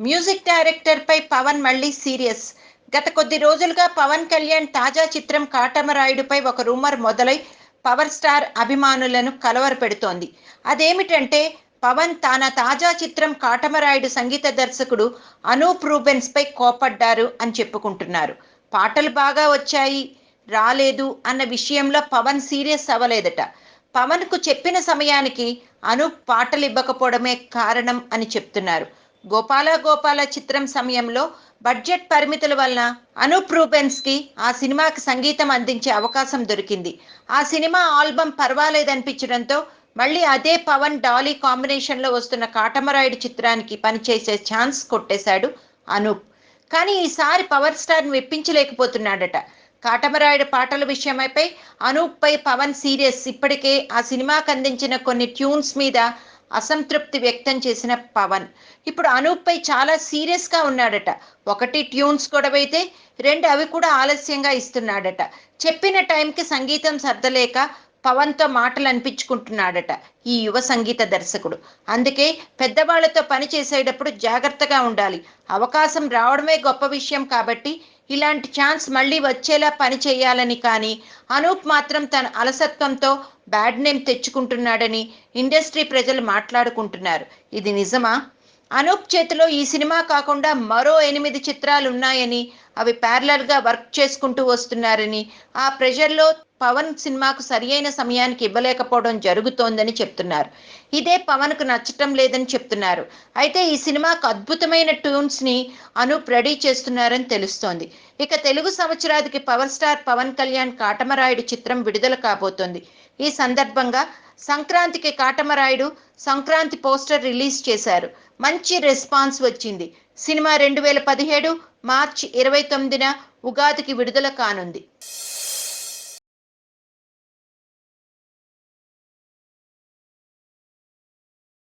Music director పై పవన్ మళ్ళీ serious. గత కొద్ది రోజులుగా పవన్ కళ్యాణ్ తాజా చిత్రం కాటమరాయుడుపై ఒక రూమర్ మొదలై పవర్ స్టార్ అభిమానులను కలవరపెడుతోంది. అదేమిటంటే పవన్ తన తాజా చిత్రం కాటమరాయుడు సంగీత దర్శకుడు అనూప్ రూబెన్స్ పై కోపడ్డారు అని చెప్పుకుంటున్నారు. పాటలు బాగా వచ్చాయి, రాలేదు అన్న విషయంలో పవన్ సీరియస్ అవ్వలేదట. పవన్ కు చెప్పిన సమయానికి అనూప్ పాటలు ఇవ్వకపోవడమే కారణం అని చెప్తున్నారు. గోపాల గోపాల చిత్రం సమయంలో బడ్జెట్ పరిమితుల వలన అనూప్ రూబెన్స్ కి ఆ సినిమాకి సంగీతం అందించే అవకాశం దొరికింది. ఆ సినిమా ఆల్బమ్ పర్వాలేదనిపించడంతో మళ్ళీ అదే పవన్ డాలీ కాంబినేషన్ లో వస్తున్న కాటమరాయుడు చిత్రానికి పనిచేసే ఛాన్స్ కొట్టేశాడు అనూప్. కానీ ఈసారి పవర్ స్టార్ ని మెప్పించలేకపోతున్నాడట. కాటమరాయుడు పాటల విషయమైపై అనూప్ పై పవన్ సీరియస్. ఇప్పటికే ఆ సినిమాకి అందించిన కొన్ని ట్యూన్స్ మీద అసంతృప్తి వ్యక్తం చేసిన పవన్ ఇప్పుడు అనూప్ పై చాలా సీరియస్ గా ఉన్నాడట. ఒకటి ట్యూన్స్ గొడవైతే, రెండు అవి కూడా ఆలస్యంగా ఇస్తున్నాడట. చెప్పిన టైంకి సంగీతం సర్దలేక పవన్ తో మాటలు అనిపించుకుంటున్నాడట ఈ యువ సంగీత దర్శకుడు. అందుకే పెద్దవాళ్లతో పని చేసేటప్పుడు జాగ్రత్తగా ఉండాలి. అవకాశం రావడమే గొప్ప విషయం కాబట్టి ఇలాంటి ఛాన్స్ మళ్ళీ వచ్చేలా పని చేయాలని. కానీ అనూప్ మాత్రం తన అలసత్వంతో బ్యాడ్ నేమ్ తెచ్చుకుంటున్నాడని ఇండస్ట్రీ ప్రజలు మాట్లాడుకుంటున్నారు. ఇది నిజమా? అనూప్ చేతిలో ఈ సినిమా కాకుండా మరో 8 చిత్రాలు ఉన్నాయని, అవి ప్యారలల్గా వర్క్ చేసుకుంటూ వస్తున్నారని, ఆ ప్రెషర్లో పవన్ సినిమాకు సరియైన సమయానికి ఇవ్వలేకపోవడం జరుగుతోందని చెప్తున్నారు. ఇదే పవన్కు నచ్చటం లేదని చెప్తున్నారు. అయితే ఈ సినిమాకు అద్భుతమైన ట్యూన్స్ని అనూప్ రెడీ చేస్తున్నారని తెలుస్తోంది. ఇక తెలుగు సంవత్సరాదికి పవర్ స్టార్ పవన్ కళ్యాణ్ కాటమరాయుడు చిత్రం విడుదల కాబోతోంది. ఈ సందర్భంగా సంక్రాంతికి కాటమరాయుడు సంక్రాంతి పోస్టర్ రిలీజ్ చేశారు. మంచి రెస్పాన్స్ వచ్చింది. సినిమా 2017 మార్చి 29న ఉగాదికి విడుదల కానుంది.